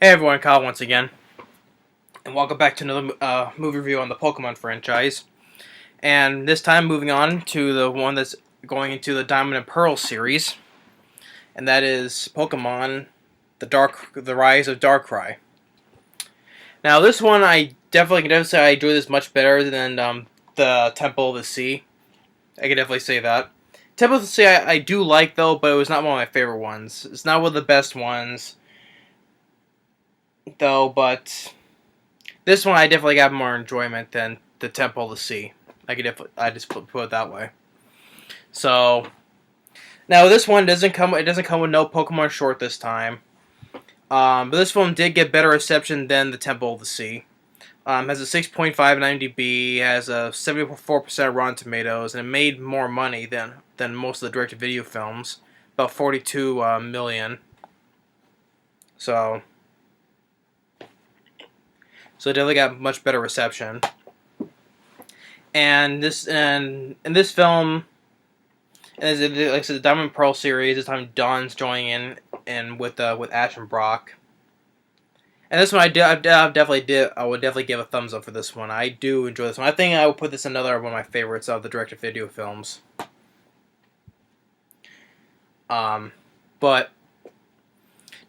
Hey everyone, Kyle once again, and welcome back to another movie review on the Pokemon franchise. And this time, moving on to the one that's going into the Diamond and Pearl series, and that is Pokemon: The Rise of Darkrai. Now, this one I definitely can say I enjoy this much better than the Temple of the Sea. I can definitely say that. Temple of the Sea I do like though, but it was not one of my favorite ones. It's not one of the best ones though, but this one I definitely got more enjoyment than the Temple of the Sea. I just put it that way. So now this one doesn't come. It doesn't come with no Pokemon short this time. But this film did get better reception than the Temple of the Sea. Has a 6.5 in IMDb, has a 74% Rotten Tomatoes, and it made more money than most of the direct-to-video films, about 42 million. So it definitely got much better reception. And in this film, and like I said, the Diamond and Pearl series. This time, Dawn's joining in with Ash and Brock. And this one, I would definitely give a thumbs up for this one. I do enjoy this one. I think I would put this in another one of my favorites of the direct-to-video films. But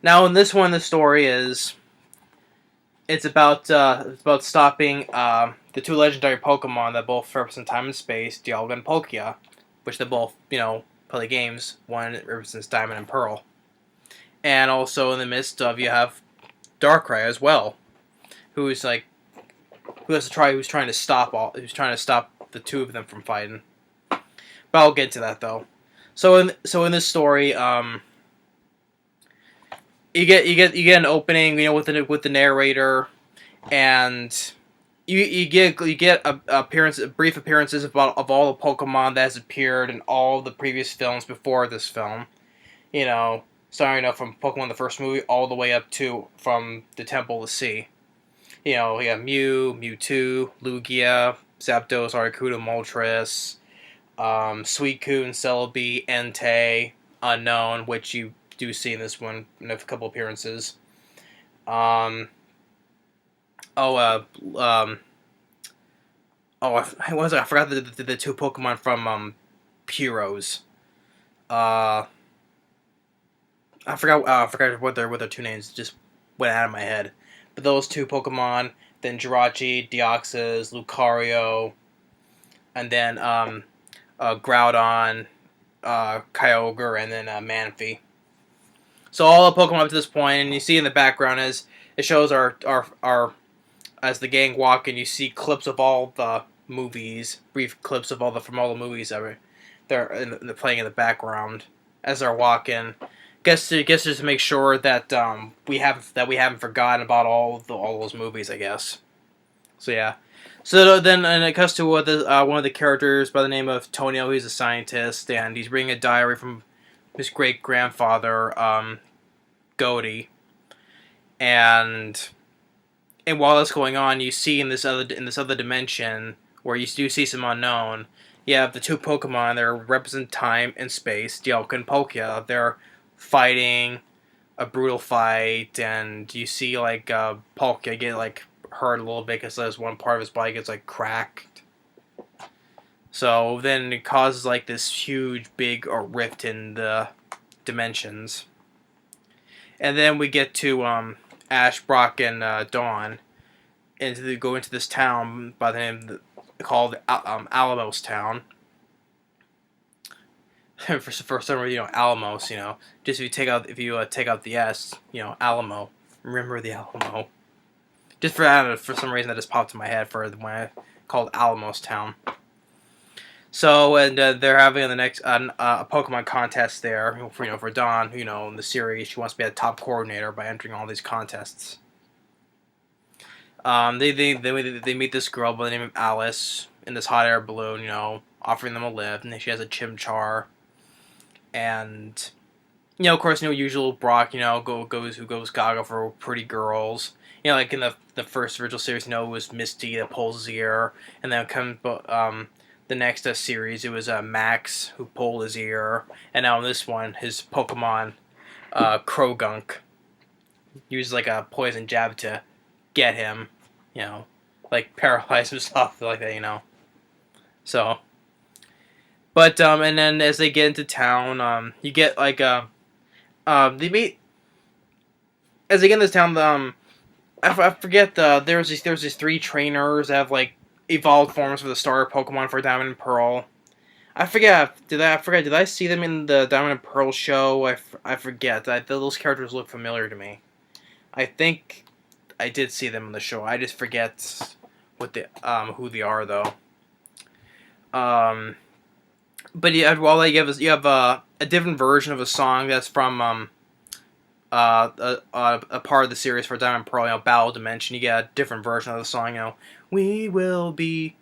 now in this one, the story is it's about stopping the two legendary Pokemon that both represent time and space, Dialga and Palkia, which they both play games. One represents Diamond and Pearl, and also in the midst of you have Darkrai as well, who's trying to stop the two of them from fighting. But I'll get to that though. So in this story, you get an opening, with the narrator, and you get brief appearances of all the Pokemon that has appeared in all the previous films before this film. Starting off from Pokemon the first movie all the way up to from the Temple of the Sea. We have Mew, Mewtwo, Lugia, Zapdos, Articuno, Moltres, Suicune, Celebi, Entei, Unknown, which you do see in this one in a couple appearances. I forgot the two Pokemon from Puros. I forgot what their two names just went out of my head. But those two Pokemon, then Jirachi, Deoxys, Lucario, and then Groudon, Kyogre, and then Manphy. So all the Pokemon up to this point, and you see in the background as it shows our as the gang walk, and you see clips of all the movies, brief clips of from all the movies that they're playing in the background as they're walking. Guess just to make sure that we haven't forgotten about all those movies, I guess. So yeah. So then, and it comes to one of the characters by the name of Tonio. He's a scientist, and he's reading a diary from his great grandfather, Goaty. And while that's going on, you see in this other dimension where you do see some unknown. You have the two Pokemon that represent time and space, Dialga and Palkia. They're fighting a brutal fight, and you see Palkia get hurt a little bit because there's one part of his body gets cracked. So then it causes this huge big rift in the dimensions, and then we get to Ash, Brock, and Dawn, and they go into this town by the name called Alamos Town. for some reason, Alamos, just if you take out the S, Alamo. Remember the Alamo. Just for some reason that just popped in my head for when I called Alamos Town. So and they're having the next a Pokemon contest there for Dawn. In the series, she wants to be a top coordinator by entering all these contests. They meet this girl by the name of Alice in this hot air balloon. Offering them a lift, and then she has a Chimchar. And of course, usual Brock, goes gaga for pretty girls. Like in the first original series, it was Misty that pulls his ear, and then the next series, it was Max who pulled his ear, and now in this one, his Pokemon, Krogunk. use like a poison jab to get him, like paralyze him, stuff like that, So, but and then as they get into town, you get like they meet as they get into town. I forget there's these three trainers that have like evolved forms for the starter Pokemon for Diamond and Pearl. I forget. Did I see them in the Diamond and Pearl show? I forget. Those characters look familiar to me. I think I did see them in the show. I just forget who they are though. Um, but yeah, well, you have a different version of a song that's from a part of the series for Diamond and Pearl. Battle Dimension. You get a different version of the song. We will be.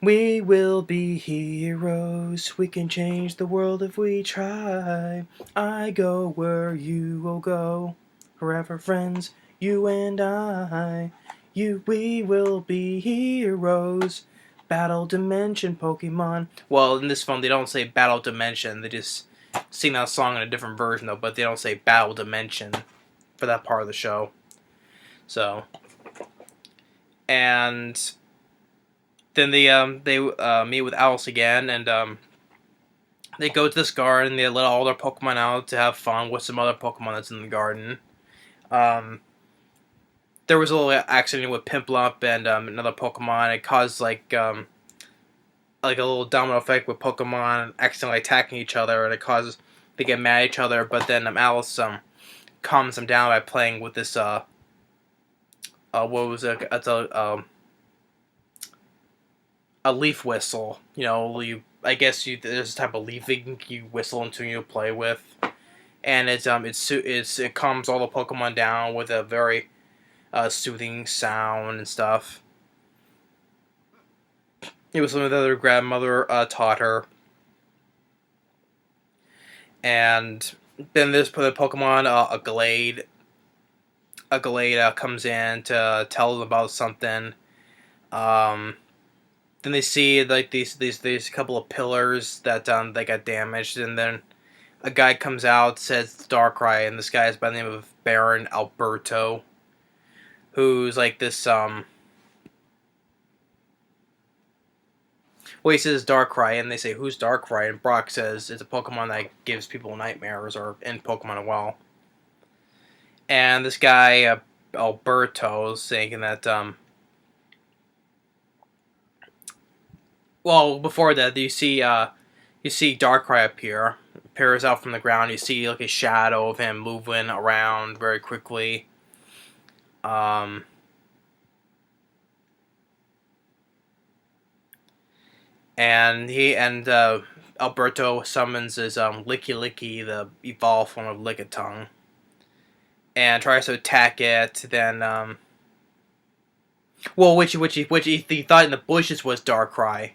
We will be heroes. We can change the world if we try. I go where you will go. Forever friends, you and I. We will be heroes. Battle Dimension Pokemon. Well, in this film, they don't say Battle Dimension. They just sing that song in a different version, though. But they don't say Battle Dimension for that part of the show. So, and then they meet with Alice again, and they go to this garden. They let all their Pokemon out to have fun with some other Pokemon that's in the garden. There was a little accident with Piplup and another Pokemon. It caused like a little domino effect with Pokemon accidentally attacking each other, and it causes they get mad at each other. But then Alice calms them down by playing with this what was it? It's a leaf whistle. I guess there's a type of leaf you whistle into and you play with, and it calms all the Pokemon down with a very soothing sound and stuff. It was something that their grandmother taught her, and then this Pokemon a Glade comes in to tell them about something. Then they see like these couple of pillars that they got damaged, and then a guy comes out, says Darkrai, and this guy is by the name of Baron Alberto, who's like this well, he says Darkrai, and they say, who's Darkrai? And Brock says it's a Pokemon that gives people nightmares, or in Pokemon as well. And this guy Alberto is saying that well, before that, you see Darkrai appears out from the ground. You see like a shadow of him moving around very quickly. And Alberto summons his Licky Licky, the evolved form of Lickitung, and tries to attack it. Then well, which he thought in the bushes was Darkrai.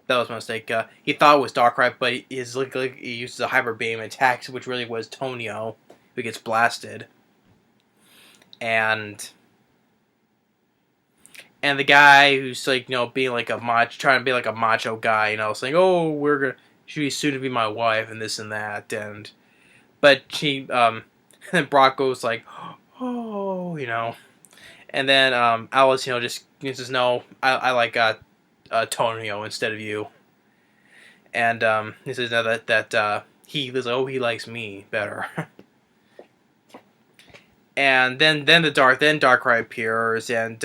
That was a mistake. He thought it was Darkrai, but he uses a Hyper Beam attacks, which really was Tonio, who gets blasted. And the guy who's like being like trying to be like a macho guy, saying, "Oh, she's soon to be my wife," and this and that, but she and Brock goes like, "Oh," and then Alice just says, "No, I like Tonio instead of you," and he says that he likes me better. And then Darkrai appears, and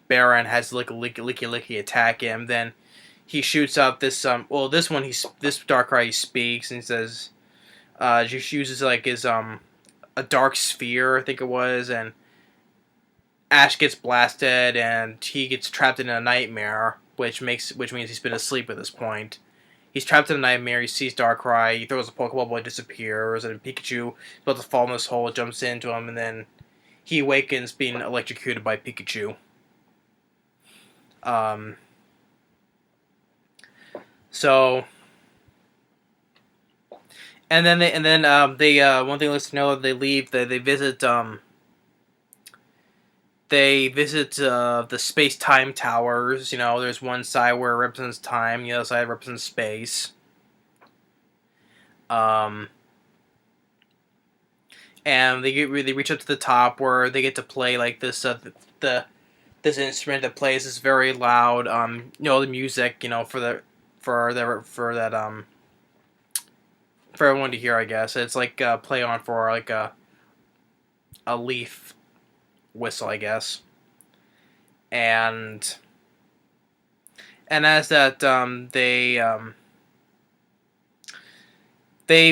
Baron has like a licky attack him. Then he shoots up this this Darkrai speaks, and he says just uses like his a dark sphere, I think it was, and Ash gets blasted, and he gets trapped in a nightmare, which means he's been asleep at this point. He's trapped in a nightmare. He sees Darkrai. He throws a Pokeball, it disappears, and Pikachu is about to fall in this hole. It jumps into him, and then he awakens, being electrocuted by Pikachu. So, and then they one thing let's know, they leave. They visit the space-time towers. There's one side where it represents time, the other side represents space. and they reach up to the top where they get to play like this the this instrument that plays this very loud the music for that for everyone to hear, I guess. It's like play on for like a leaf whistle, I guess. And as that they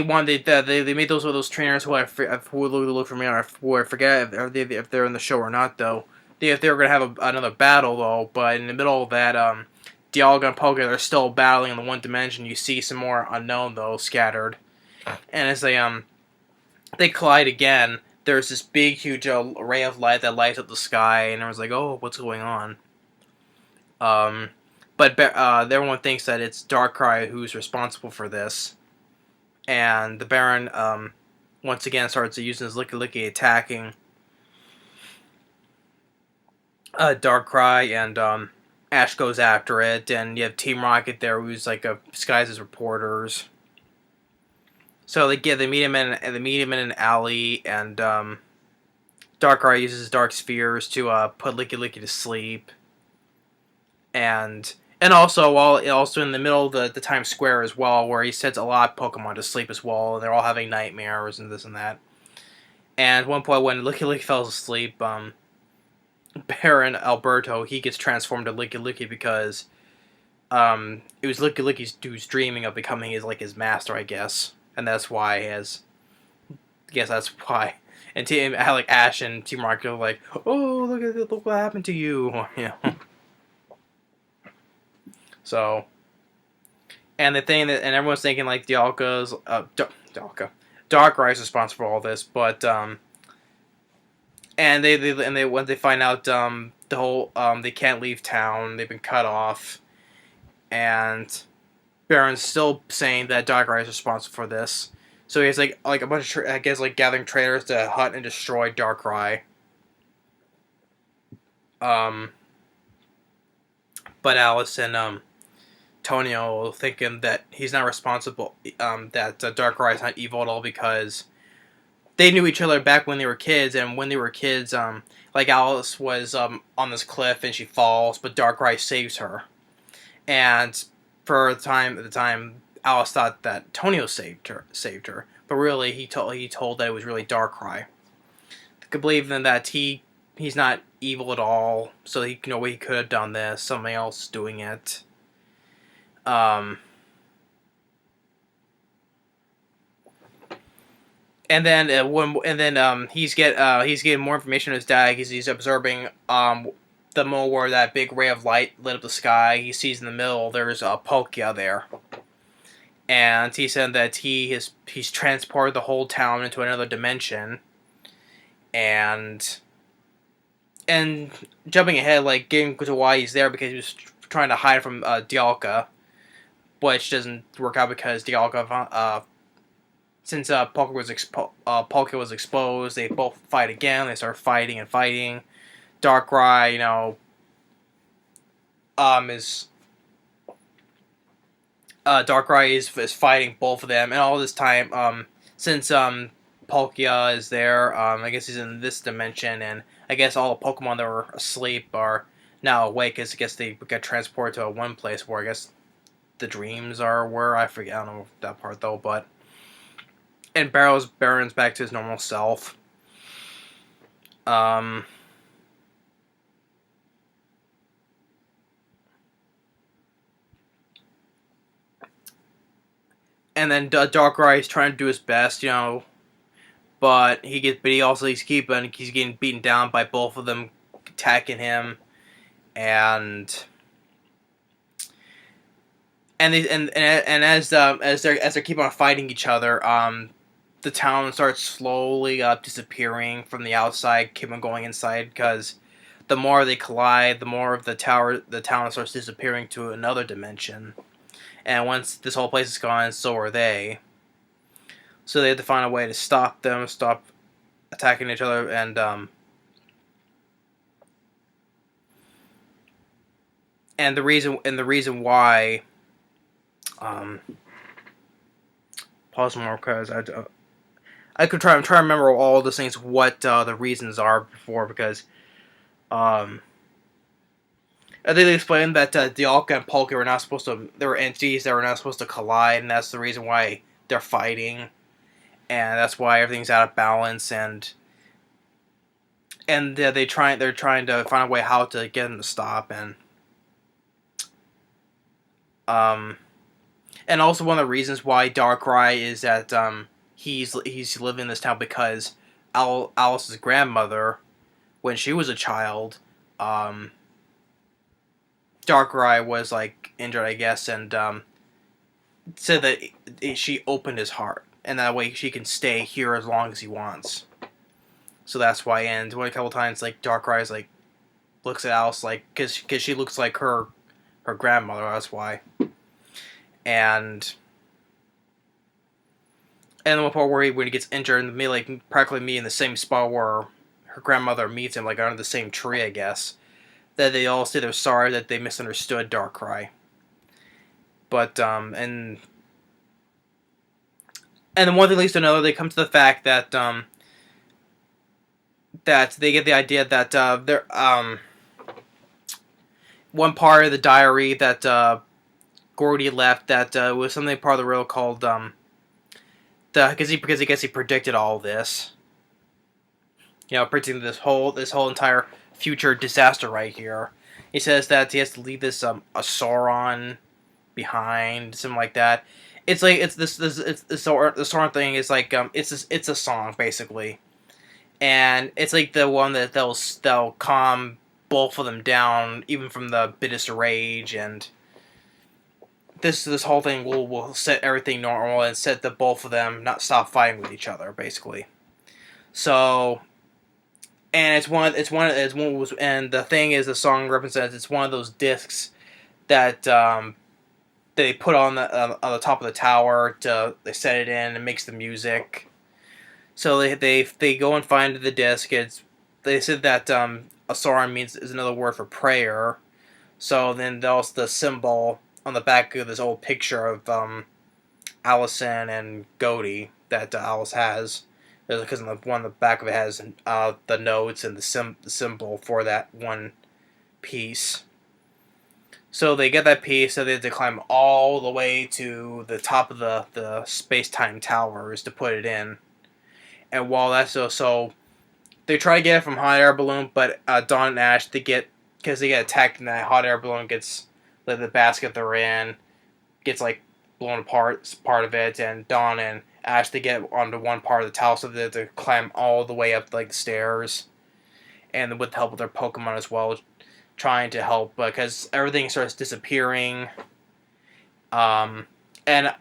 wanted they made those trainers who look for me, or who I forget if they're in the show or not though. If they were gonna have another battle though, but in the middle of that Dialga and Poké are still battling in the one dimension. You see some more unknown though scattered, and as they collide again, there's this big huge ray of light that lights up the sky, and everyone's like, "Oh, what's going on?" But everyone thinks that it's Darkrai who's responsible for this, and the Baron once again starts using his Licky attacking Darkrai, and Ash goes after it, and you have Team Rocket there, who's like disguised as reporters. So they meet him in an alley, and Darkrai uses Dark Spheres to put Licky to sleep, and also in the middle of the Times Square as well, where he sets a lot of Pokemon to sleep as well, and they're all having nightmares and this and that. And at one point when Licky falls asleep, Baron Alberto, he gets transformed to Licky because it was Licky who's dreaming of becoming his master, I guess, and that's why that's why. And like Ash and Team Rocket are like, oh, look what happened to you, So, and everyone's thinking like Dialga's Darkrai is responsible for all this, but and they when they find out the whole they can't leave town, they've been cut off, and Baron's still saying that Darkrai is responsible for this. So he has like a bunch of gathering traitors to hunt and destroy Darkrai. But Alice and Tonio thinking that he's not responsible, that Darkrai is not evil at all because they knew each other back when they were kids, and when they were kids, like Alice was on this cliff and she falls, but Darkrai saves her. And for the time, Alice thought that Tonio saved her, but really he told that it was really Darkrai. I could believe then that he's not evil at all, so he could have done this, somebody else doing it. And then he's getting more information on his dad. He's observing the moment where that big ray of light lit up the sky. He sees in the middle there's a Palkia there, and he said that he's transported the whole town into another dimension, and jumping ahead, like getting to why he's there because he was trying to hide from Dialga, which doesn't work out because Dialga since Palkia was exposed, they both fight again. They start fighting and fighting. Darkrai, is Darkrai is fighting both of them, and all this time, since Palkia is there, I guess he's in this dimension, and I guess all the Pokemon that were asleep are now awake. I guess they get transported to one place where I guess the dreams are where I forget. I don't know that part though, but. And Baron's back to his normal self. And then Darkrai is trying to do his best, but he's getting beaten down by both of them attacking him, and as they keep on fighting each other, the town starts slowly disappearing from the outside, keep on going inside, because the more they collide, the more of the town starts disappearing to another dimension. And once this whole place is gone, so are they. So they have to find a way to stop attacking each other, and the reason why pause more because I'm trying to remember all those things, what the reasons are before, because um, I think they explained that Dialga and Palkia were not supposed to. They were entities that were not supposed to collide, and that's the reason why they're fighting, and that's why everything's out of balance. And they're trying to find a way how to get them to stop, um, and also one of the reasons why Darkrai is that he's living in this town because Alice's grandmother, when she was a child, um, Darkrai was like injured, I guess, and said that she opened his heart, and that way she can stay here as long as he wants. So that's why. And a couple times, like Darkrai's like looks at Alice like because she looks like her grandmother. That's why. And the one part where when he gets injured, and me like practically me in the same spot where her grandmother meets him, like under the same tree, I guess. That they all say they're sorry that they misunderstood Darkrai. But and the one thing leads to another. They come to the fact that that they get the idea that they're one part of the diary that Gordy left that was something part of the riddle called because he guess he predicted all this. You know, predicting this whole entire future disaster right here. He says that he has to leave this a Sauron behind, something like that. It's like it's the Sauron thing is like it's a song basically, and it's like the one that they'll calm both of them down even from the biggest rage, and this whole thing will set everything normal and set the both of them not stop fighting with each other basically. So. And and the thing is, the song represents it's one of those discs that they put on the top of the tower they set it in and makes the music. So they go and find the disc. They said that Asaran is another word for prayer. So then there's the symbol on the back of this old picture of Allison and Goaty that Alice has. Because on the back of it has the notes and the symbol for that one piece. So they get that piece, so they have to climb all the way to the top of the space-time towers to put it in. And while that's so they try to get it from hot air balloon, but Dawn and Ash because they get attacked and that hot air balloon gets like the basket they're in gets like blown apart part of it, and Dawn and Ash they get onto one part of the tower, so they have to climb all the way up like the stairs, and with the help of their Pokemon as well, trying to help because everything starts disappearing. And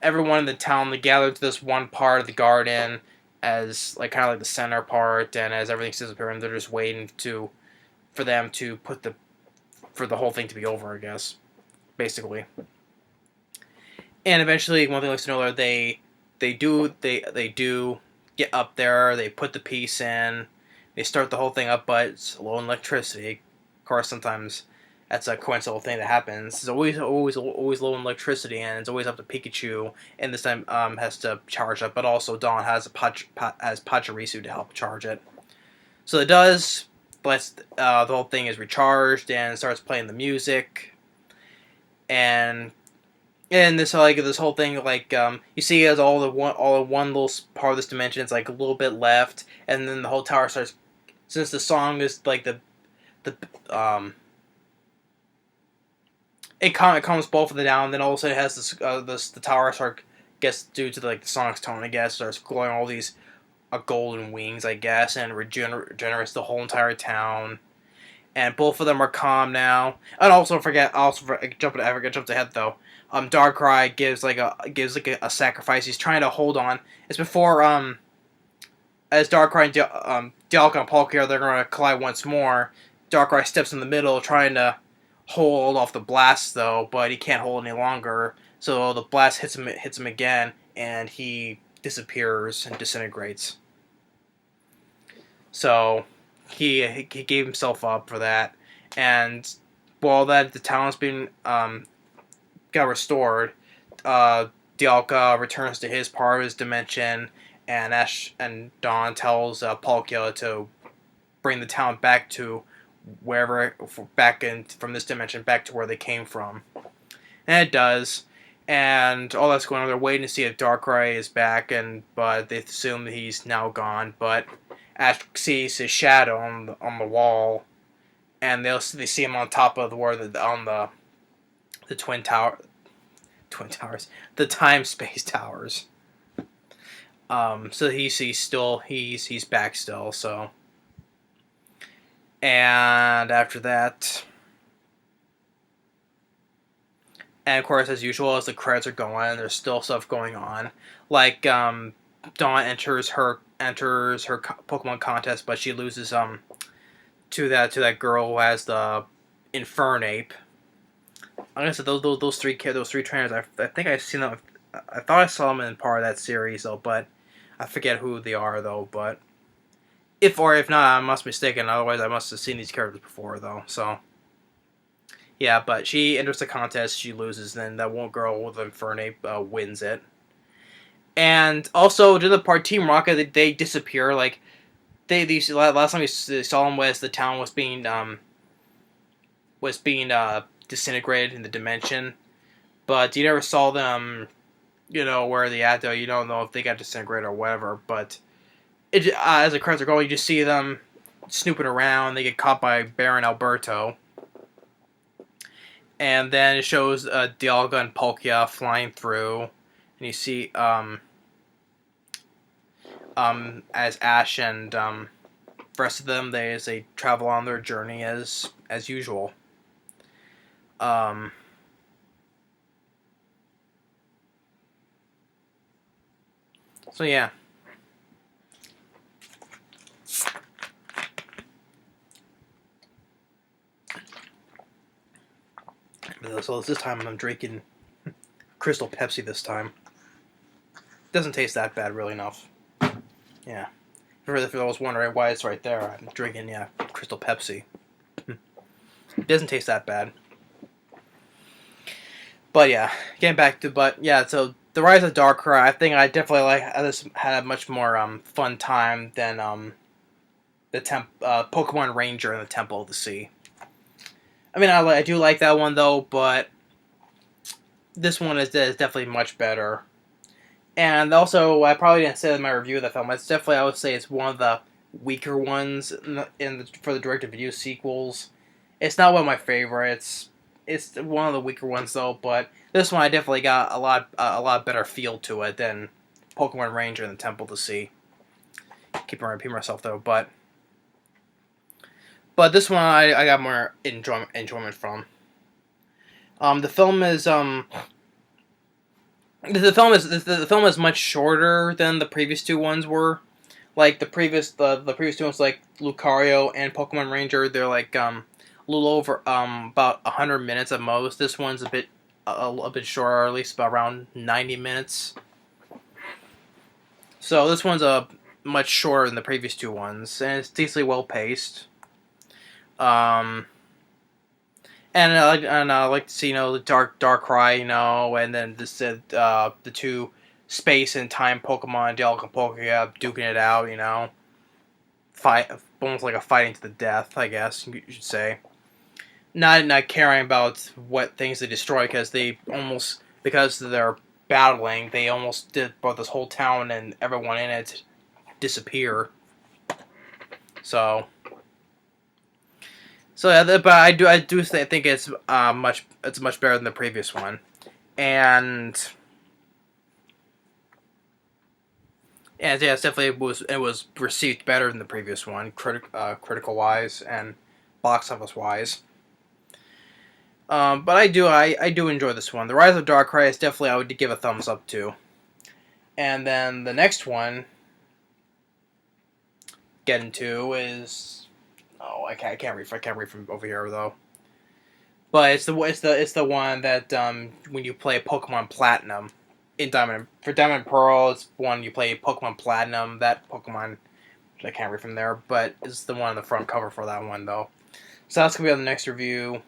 everyone in the town they gather to this one part of the garden as like kind of like the center part, and as everything's disappearing, they're just waiting for them to for the whole thing to be over, I guess, basically. And eventually, one thing leads to another. They do get up there. They put the piece in. They start the whole thing up, but it's low in electricity. Of course, sometimes that's a coincidental thing that happens. It's always low in electricity, and it's always up to Pikachu. And this time, has to charge it. But also, Dawn has Pachirisu to help charge it. So it does. The whole thing is recharged and starts playing the music. And this whole thing you see as all in one little part of this dimension, it's like a little bit left, and then the whole tower starts. Since the song is like it calms both of them down. Then all of a sudden it has the tower gets due to the song's tone, I guess, starts glowing all these golden wings, I guess, and regenerates the whole entire town. And both of them are calm now. And I jumped ahead though. Darkrai gives a sacrifice. He's trying to hold on. It's before as Darkrai and Dialga and Palkia, they're going to collide once more. Darkrai steps in the middle, trying to hold off the blast though, but he can't hold any longer. So the blast hits him again, and he disappears and disintegrates. So he gave himself up for that, and while the town's been got restored, Dialga returns to his part of his dimension, and Ash and Dawn tells Palkia to bring the town back to wherever, back in from this dimension, back to where they came from. And it does. And all that's going on, they're waiting to see if Darkrai is back, but they assume that he's now gone. But Ash sees his shadow on the wall, and they see him on top of the twin towers, the time space towers. So he's back still. So, and after that. And of course, as usual, as the credits are going, there's still stuff going on. Like Dawn enters her Pokemon contest, but she loses to that girl who has the Infernape. Like I said, those three trainers. I think I've seen them. I thought I saw them in part of that series though, but I forget who they are though. But if not, I must be mistaken. Otherwise, I must have seen these characters before though. So. Yeah, but she enters the contest, she loses, then that one girl with the Infernape wins it. And also, during the part Team Rocket, they disappear. Like, last time we saw them was the town was being disintegrated in the dimension. But you never saw them, where they at, though. You don't know if they got disintegrated or whatever. But as the credits are going, you just see them snooping around. They get caught by Baron Alberto. And then it shows Dialga and Palkia flying through, and you see as Ash and the rest of them they travel on their journey as usual. So yeah. So this time I'm drinking Crystal Pepsi this time. Doesn't taste that bad, really enough. Yeah. If I was wondering why it's right there, I'm drinking, Crystal Pepsi. It doesn't taste that bad. But yeah, so the Rise of Darkrai, I think I definitely had a much more fun time than the Pokemon Ranger and the Temple of the Sea. I mean, I do like that one though, but this one is definitely much better. And also, I probably didn't say in my review of the film, it's definitely, I would say, it's one of the weaker ones for the direct-to-video sequels. It's not one of my favorites. It's one of the weaker ones though, but this one I definitely got a lot better feel to it than Pokemon Ranger and the Temple of the Sea. Keep repeating myself though, but this one I got more enjoyment from. The film is much shorter than the previous two ones were. Like the previous two ones, like Lucario and Pokemon Ranger, they're like a little over about 100 minutes at most. This one's a bit shorter, at least about around 90 minutes. So this one's much shorter than the previous two ones, and it's decently well paced. And I like to see the Darkrai, and then the two space and time Pokemon, Dialga and Palkia, duking it out, fight almost like a fighting to the death, I guess you should say. Not caring about what things they destroy because they're battling, they almost did both this whole town and everyone in it disappear. So yeah, but I do think it's much better than the previous one, and yeah, it's definitely it was received better than the previous one, critical wise and box office wise. But I do enjoy this one. The Rise of Darkrai is definitely I would give a thumbs up to, and then the next one get into is. Oh, I can't read from over here though. But it's the one that when you play Pokemon Platinum in Diamond and Pearl, it's one you play Pokemon Platinum. That Pokemon, which I can't read from there, but it's the one on the front cover for that one though. So that's gonna be on the next review.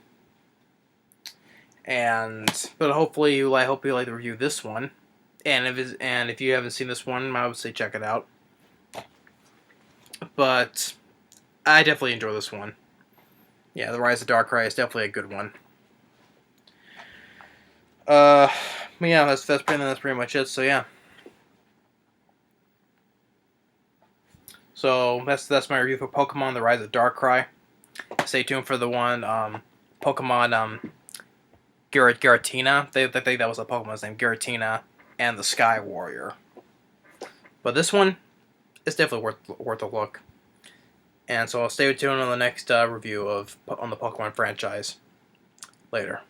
But hopefully I hope you like the review of this one. and if you haven't seen this one, I would say check it out. But I definitely enjoy this one. Yeah, the Rise of Darkrai is definitely a good one. But yeah, that's pretty much it. So yeah. So that's my review for Pokemon: The Rise of Darkrai. Stay tuned for the one Pokemon Giratina. I think that was the Pokemon's name, Giratina, and the Sky Warrior. But this one is definitely worth a look. And so I'll stay tuned on the next review on the Pokemon franchise. Later.